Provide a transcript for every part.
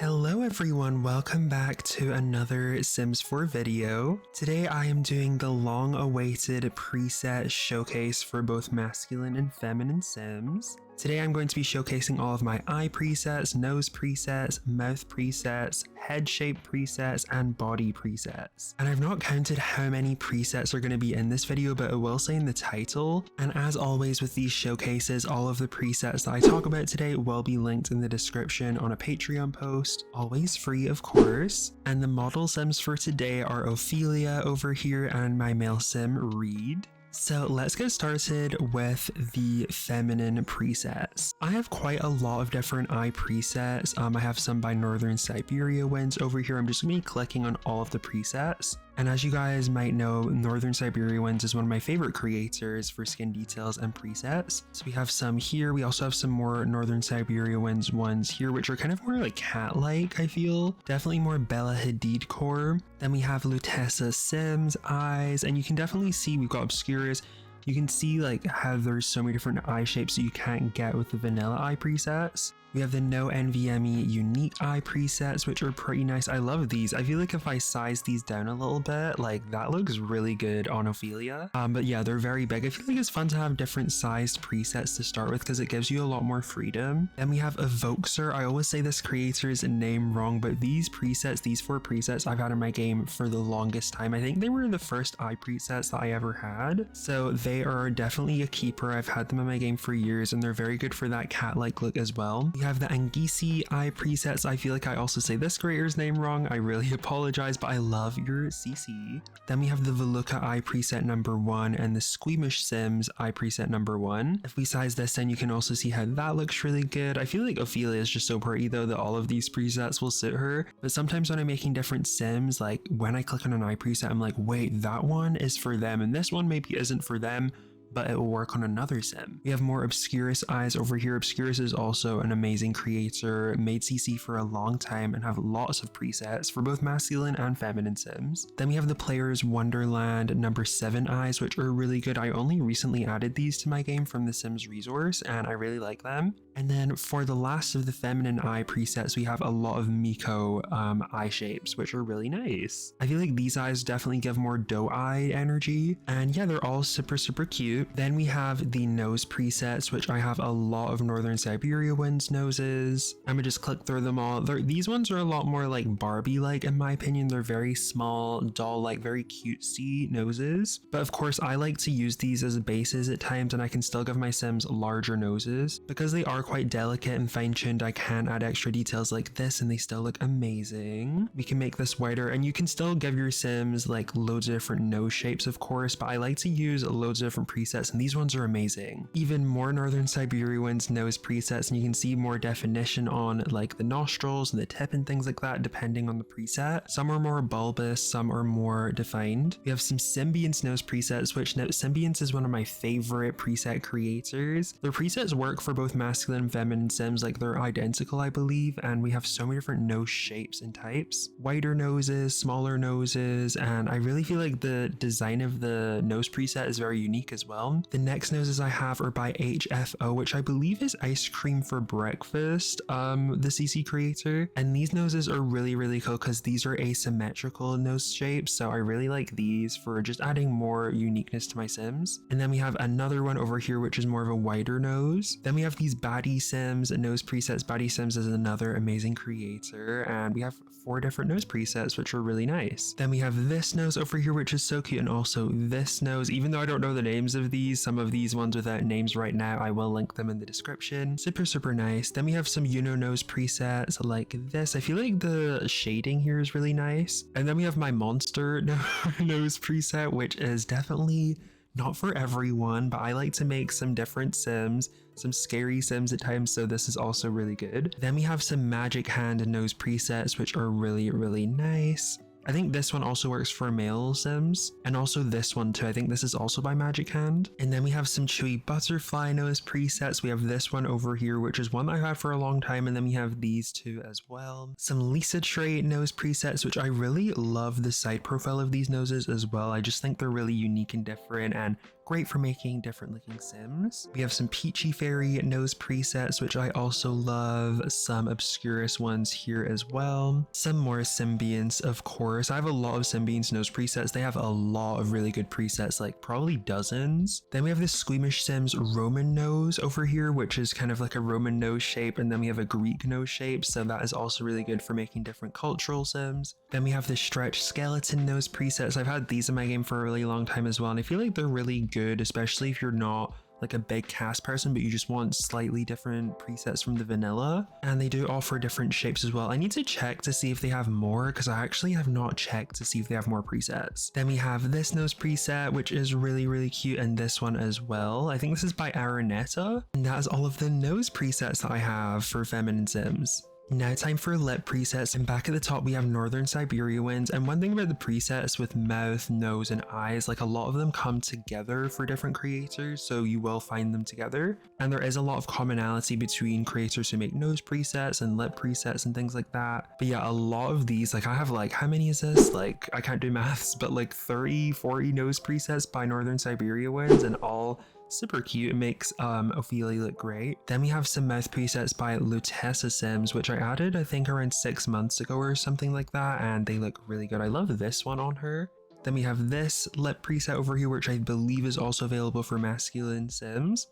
Hello everyone, welcome back to another Sims 4 video. Today I am doing the long-awaited preset showcase for both masculine and feminine Sims. Today I'm going to be showcasing all of my eye presets, nose presets, mouth presets, head shape presets, and body presets. And I've not counted how many presets are going to be in this video, but it will say in the title. And as always with these showcases, all of the presets that I talk about today will be linked in the description on a Patreon post, always free of course. And the model Sims for today are Ophelia over here and my male Sim Reed. So let's get started with the feminine presets. I have quite a lot of different eye presets. I have some by Northern Siberia Winds over here. I'm just going to be clicking on all of the presets. And as you guys might know, Northern Siberia Winds is one of my favorite creators for skin details and presets. So we have some here. We also have some more Northern Siberia Winds ones here, which are kind of more like cat-like, I feel. Definitely more Bella Hadid core. Then we have Lutessa Sims eyes, and you can definitely see we've got Obscurus. You can see like how there's so many different eye shapes that you can't get with the vanilla eye presets. We have the no NVMe unique eye presets, which are pretty nice. I love these. I feel like if I size these down a little bit, like that looks really good on Ophelia. But yeah, they're very big. I feel like it's fun to have different sized presets to start with because it gives you a lot more freedom. Then we have Evokesir. I always say this creator's name wrong, but these presets, these 4 presets I've had in my game for the longest time. I think they were the first eye presets that I ever had. So they are definitely a keeper. I've had them in my game for years and they're very good for that cat-like look as well. We have the Angisi eye presets. I feel like I also say this creator's name wrong. I really apologize, but I love your CC. Then we have the Veluca eye preset number 1 and the Squeamish Sims eye preset number 1. If we size this in, you can also see how that looks really good. I feel like Ophelia is just so pretty though that all of these presets will suit her. But sometimes when I'm making different Sims, like when I click on an eye preset, I'm like, wait, that one is for them and this one maybe isn't for them, but it will work on another Sim. We have more Obscurus eyes over here. Obscurus is also an amazing creator, made CC for a long time and have lots of presets for both masculine and feminine Sims. Then we have the Player's Wonderland number 7 eyes, which are really good. I only recently added these to my game from the Sims resource and I really like them. And then for the last of the feminine eye presets, we have a lot of Miko eye shapes, which are really nice. I feel like these eyes definitely give more doe-eye energy. And yeah, they're all super cute. Then we have the nose presets, which I have a lot of Northern Siberia Winds noses. I'm gonna just click through them all. These ones are a lot more like Barbie-like in my opinion. They're very small, doll-like, very cutesy noses. But of course, I like to use these as bases at times and I can still give my Sims larger noses. Because they are quite delicate and fine-tuned, I can add extra details like this and they still look amazing. We can make this wider and you can still give your Sims like loads of different nose shapes of course, but I like to use loads of different presets and these ones are amazing. Even more Northern Siberia Winds nose presets and you can see more definition on like the nostrils and the tip and things like that depending on the preset. Some are more bulbous, some are more defined. We have some Symbionts nose presets, which now Symbionts is one of my favorite preset creators. Their presets work for both masculine and feminine Sims, like they're identical I believe, and we have so many different nose shapes and types. Wider noses, smaller noses, and I really feel like the design of the nose preset is very unique as well. The next noses I have are by HFO, which I believe is Ice Cream for Breakfast, the CC creator. And these noses are really cool because these are asymmetrical nose shapes. So I really like these for just adding more uniqueness to my Sims. And then we have another one over here, which is more of a wider nose. Then we have these Baddie Sims nose presets. Baddie Sims is another amazing creator. And we have 4 different nose presets, which are really nice. Then we have this nose over here, which is so cute. And also this nose, even though I don't know the names of these, some of these ones without names right now, I will link them in the description. Super nice. Then we have some nose presets like this. I feel like the shading here is really nice. And then we have my monster nose preset, which is definitely not for everyone, but I like to make some different Sims, some scary Sims at times, so this is also really good. Then we have some magic hand nose presets, which are really nice. I think this one also works for male Sims, and also this one too. I think this is also by Magic Hand. And then we have some Chewy Butterfly nose presets. We have this one over here, which is one that I've had for a long time, and then we have these two as well. Some Lisa Trait nose presets, which I really love the side profile of these noses as well. I just think they're really unique and different and great for making different looking Sims. We have some Peachy Fairy nose presets, which I also love, some Obscurus ones here as well, some more Symbiance, of course. I have a lot of Symbiance nose presets. They have a lot of really good presets, like probably dozens. Then we have this Squeamish Sims Roman nose over here, which is kind of like a Roman nose shape, and then we have a Greek nose shape, so that is also really good for making different cultural Sims. Then we have the Stretch Skeleton nose presets. I've had these in my game for a really long time as well, and I feel like they're really good, especially if you're not like a big cast person, but you just want slightly different presets from the vanilla. And they do offer different shapes as well. I need to check to see if they have more, because I actually have not checked to see if they have more presets. Then we have this nose preset, which is really, really cute, and this one as well. I think this is by Aranetta, and that is all of the nose presets that I have for Feminine Sims. Now time for lip presets, and back at the top we have Northern Siberia Winds. And one thing about the presets with mouth, nose, and eyes, like a lot of them come together for different creators, so you will find them together. And there is a lot of commonality between creators who make nose presets and lip presets and things like that. But yeah, a lot of these, like I have like, how many is this? Like I can't do maths, but like 30, 40 nose presets by Northern Siberia Winds, and all super cute. It makes Ophelia look great. Then we have some mouth presets by Lutessa Sims, which I added I think around 6 months ago or something like that, and they look really good. I love this one on her. Then we have this lip preset over here, which I believe is also available for masculine Sims.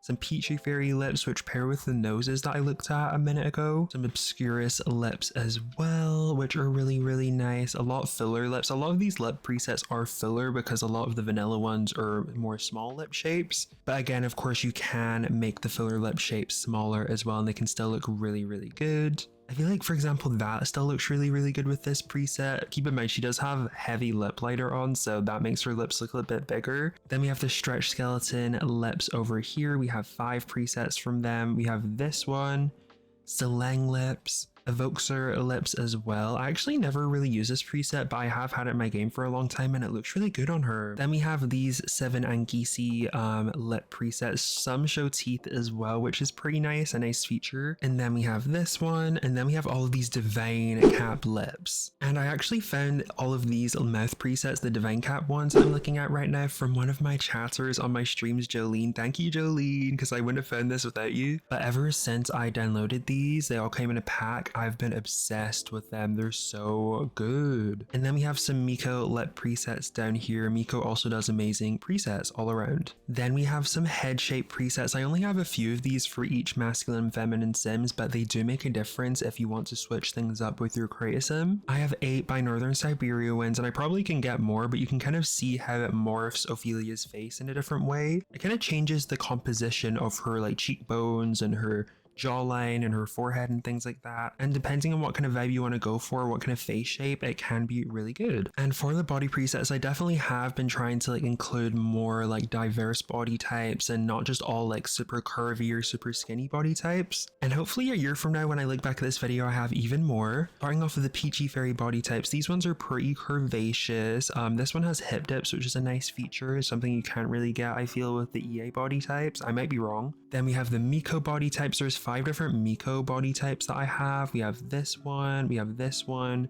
Some Peachy Fairy lips, which pair with the noses that I looked at a minute ago. Some Obscurus lips as well, which are really, really nice. A lot of filler lips. A lot of these lip presets are filler because a lot of the vanilla ones are more small lip shapes. But again, of course, you can make the filler lip shapes smaller as well, and they can still look really, really good. I feel like, for example, that still looks really, really good with this preset. Keep in mind, she does have heavy lip liner on, so that makes her lips look a little bit bigger. Then we have the Stretch Skeleton lips over here. We have 5 presets from them. We have this one, Seleng lips, Evoxer lips as well. I actually never really use this preset, but I have had it in my game for a long time and it looks really good on her. Then we have these 7 Anguisi lip presets. Some show teeth as well, which is pretty nice, a nice feature. And then we have this one, and then we have all of these Divine Cap lips. And I actually found all of these mouth presets, the Divine Cap ones I'm looking at right now, from one of my chatters on my streams, Jolene. Thank you, Jolene, because I wouldn't have found this without you. But ever since I downloaded these, they all came in a pack. I've been obsessed with them. They're so good. And then we have some Miko lip presets down here. Miko also does amazing presets all around. Then we have some head shape presets. I only have a few of these for each masculine and feminine Sims, but they do make a difference if you want to switch things up with your create Sim. I have 8 by Northern Siberia Winds, and I probably can get more, but you can kind of see how it morphs Ophelia's face in a different way. It kind of changes the composition of her like cheekbones and her jawline and her forehead and things like that, and depending on what kind of vibe you want to go for, what kind of face shape, it can be really good. And for the body presets, I definitely have been trying to like include more like diverse body types and not just all like super curvy or super skinny body types. And hopefully a year from now when I look back at this video, I have even more. Starting off with the Peachy Fairy body types, these ones are pretty curvaceous. This one has hip dips, which is a nice feature, something you can't really get, I feel, with the EA body types. I might be wrong. Then we have the Miko body types. There's 5 different Miko body types that I have. We have this one, we have this one,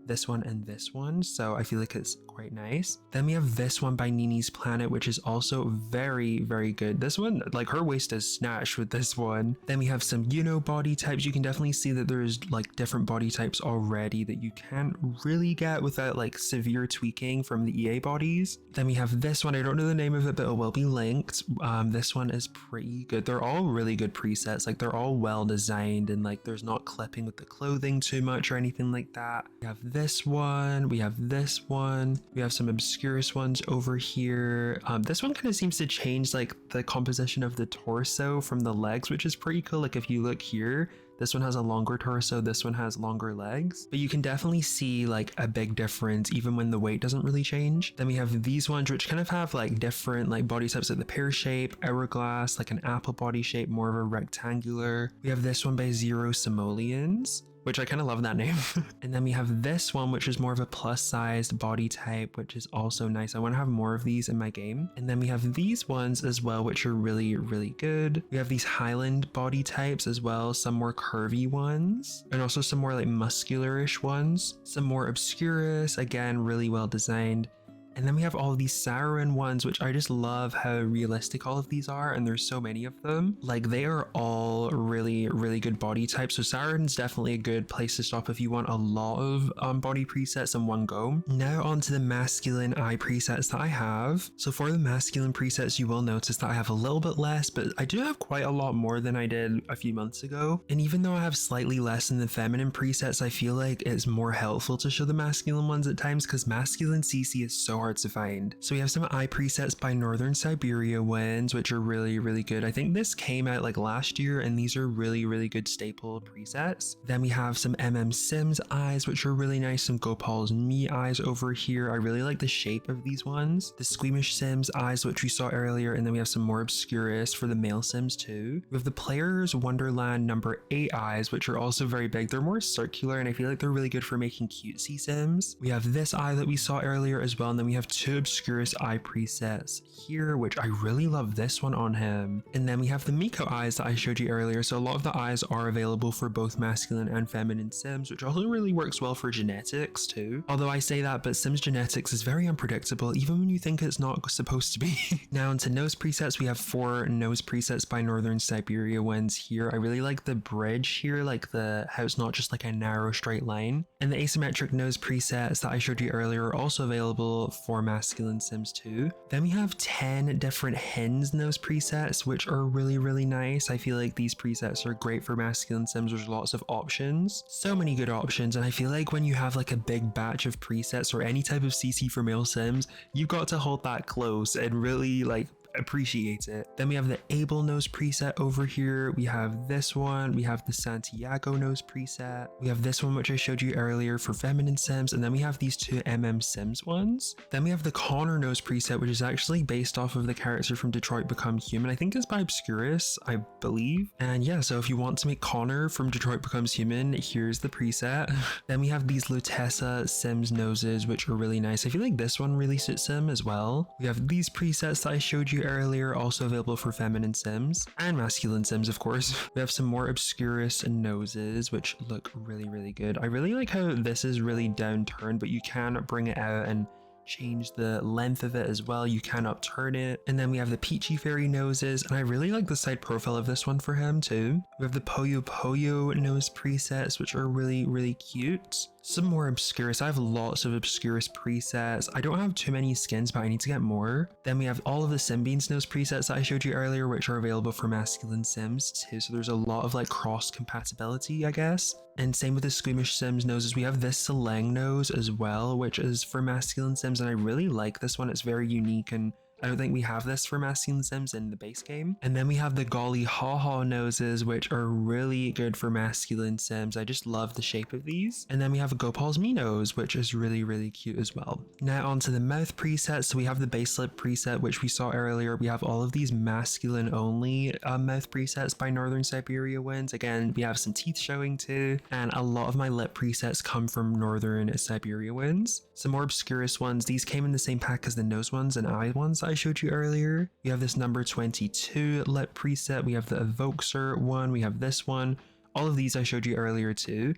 and this one, so I feel like it's quite nice. Then we have this one by Nini's Planet, which is also very, very good. This one, like her waist is snatched with this one. Then we have some body types. You can definitely see that there's like different body types already that you can't really get without like severe tweaking from the EA bodies. Then we have this one. I don't know the name of it, but it will be linked. This one is pretty good. They're all really good presets. Like they're all well designed, and like there's not clipping with the clothing too much or anything like that. We have this one, we have this one, we have some Obscurus ones over here. This one kind of seems to change like the composition of the torso from the legs, which is pretty cool. Like if you look here, this one has a longer torso, this one has longer legs, but you can definitely see like a big difference even when the weight doesn't really change. Then we have these ones which kind of have like different like body types, like the pear shape, hourglass, like an apple body shape, more of a rectangular. We have this one by Zero Simoleons, which I kind of love that name. And then we have this one, which is more of a plus sized body type, which is also nice. I want to have more of these in my game. And then we have these ones as well, which are really, really good. We have these Highland body types as well, some more curvy ones, and also some more like muscular-ish ones, some more Obscurus, again, really well designed. And then we have all of these Sauron ones, which I just love how realistic all of these are, and there's so many of them. Like, they are all really, really good body types. So Sauron's definitely a good place to stop if you want a lot of body presets in one go. Now onto the masculine eye presets that I have. So for the masculine presets, you will notice that I have a little bit less, but I do have quite a lot more than I did a few months ago. And even though I have slightly less in the feminine presets, I feel like it's more helpful to show the masculine ones at times because masculine CC is so hard to find. So we have some eye presets by Northern Siberia Winds, which are really, really good. I think this came out like last year, and these are really, really good staple presets. Then we have some Sims eyes, which are really nice. Some Gopal's Me eyes over here. I really like the shape of these ones. The Squeamish Sims eyes, which we saw earlier, and then we have some more Obscurus for the male Sims too. We have the Player's Wonderland number 8 eyes, which are also very big. They're more circular, and I feel like they're really good for making cutesy Sims. We have this eye that we saw earlier as well, and then we have two Obscurus eye presets here, which I really love this one on him. And then we have the Miko eyes that I showed you earlier. So a lot of the eyes are available for both masculine and feminine Sims, which also really works well for genetics too. Although I say that, but Sims genetics is very unpredictable, even when you think it's not supposed to be. Now into nose presets, we have 4 nose presets by Northern Siberia Winds here. I really like the bridge here, like how it's not just like a narrow straight line. And the asymmetric nose presets that I showed you earlier are also available for masculine Sims too. Then we have 10 different hens nose presets, which are really, really nice. I feel like these presets are great for masculine Sims. There's lots of options, so many good options, and I feel like when you have like a big batch of presets or any type of CC for male Sims, you've got to hold that close and really like appreciate it. Then we have the Abel nose preset over here. We have this one. We have the Santiago nose preset. We have this one, which I showed you earlier for feminine Sims. And then we have these two Sims ones. Then we have the Connor nose preset, which is actually based off of the character from Detroit Become Human. I think it's by Obscurus, I believe. And yeah, so if you want to make Connor from Detroit Becomes Human, here's the preset. Then we have these Lutessa Sims noses, which are really nice. I feel like this one really suits him as well. We have these presets that I showed you earlier, also available for feminine Sims and masculine Sims, of course. We have some more Obscurus noses, which look really, really good. I really like how this is really downturned, but you can bring it out and change the length of it as well. You can upturn it. And then we have the Peachy Fairy noses, and I really like the side profile of this one for him too. We have the Poyo Poyo nose presets, which are really, really cute. Some more Obscurus. I have lots of Obscurus presets. I don't have too many skins, but I need to get more. Then we have all of the Simbeans nose presets that I showed you earlier, which are available for masculine Sims too. So there's a lot of like cross compatibility, I guess. And same with the Squeamish Sims noses. We have this Seleng nose as well, which is for masculine Sims, and I really like this one. It's very unique, and I don't think we have this for masculine Sims in the base game. And then we have the Golly Haw noses, which are really good for masculine Sims. I just love the shape of these. And then we have a Gopal's Me nose, which is really, really cute as well. Now onto the mouth preset. So we have the base lip preset, which we saw earlier. We have all of these masculine only mouth presets by Northern Siberia Winds. Again, we have some teeth showing too. And a lot of my lip presets come from Northern Siberia Winds. Some more Obscurus ones. These came in the same pack as the nose ones and eye ones I showed you earlier. We have this number 22 lip preset. We have the Evokesir one. We have this one. All of these I showed you earlier too.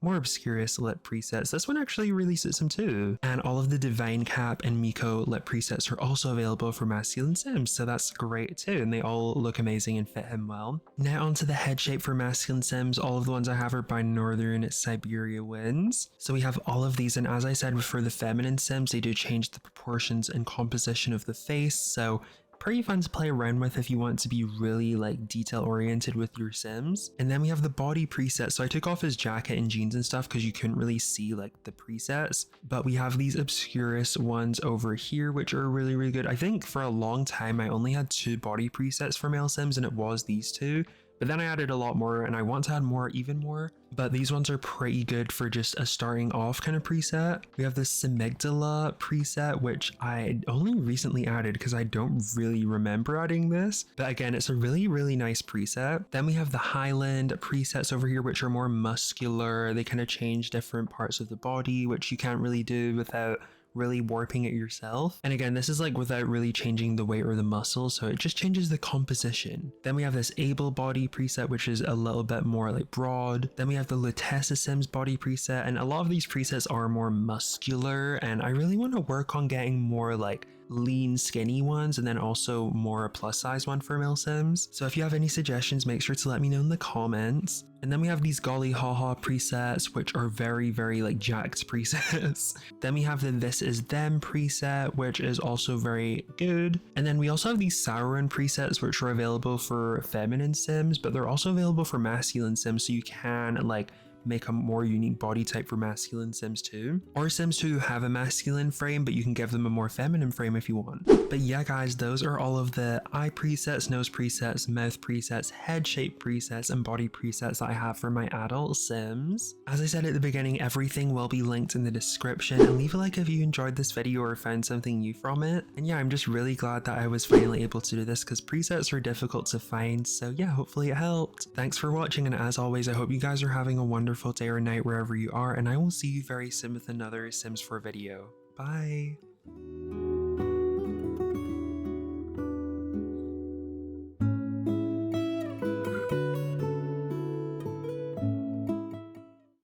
More Obscurus lip presets. This one actually really suits him too. And all of the Divine Cap and Miko lip presets are also available for masculine Sims, so that's great too, and they all look amazing and fit him well. Now onto the head shape for masculine Sims. All of the ones I have are by Northern Siberia Winds. So we have all of these, and as I said, for the feminine Sims, they do change the proportions and composition of the face, so pretty fun to play around with if you want to be really like detail oriented with your Sims. And then we have the body preset. So I took off his jacket and jeans and stuff because you couldn't really see like the presets, but we have these Obscurus ones over here, which are really, really good. I think for a long time I only had 2 body presets for male Sims, and it was these 2. But then I added a lot more, and I want to add more, even more. But these ones are pretty good for just a starting off kind of preset. We have this Amygdala preset, which I only recently added because I don't really remember adding this. But again, it's a really, really nice preset. Then we have the Highland presets over here, which are more muscular. They kind of change different parts of the body, which you can't really do without really warping it yourself. And again, this is like without really changing the weight or the muscle, so it just changes the composition. Then we have this able body preset, which is a little bit more like broad. Then we have the Lutessa Sims body preset, and a lot of these presets are more muscular, and I really want to work on getting more like lean skinny ones, and then also more plus size one for male sims. So if you have any suggestions, make sure to let me know in the comments. And then we have these golly haha presets, which are very like jacked presets. Then we have the this is them preset, which is also very good. And then we also have these Sauron presets, which are available for feminine sims, but they're also available for masculine sims, so you can like make a more unique body type for masculine sims too, or sims who have a masculine frame but you can give them a more feminine frame if you want. But yeah guys, those are all of the eye presets, nose presets, mouth presets, head shape presets, and body presets that I have for my adult sims. As I said at the beginning, everything will be linked in the description, and leave a like if you enjoyed this video or found something new from it. And yeah, I'm just really glad that I was finally able to do this because presets are difficult to find, so yeah, hopefully it helped. Thanks for watching, and as always, I hope you guys are having a wonderful day or night wherever you are, and I will see you very soon with another Sims 4 video. Bye!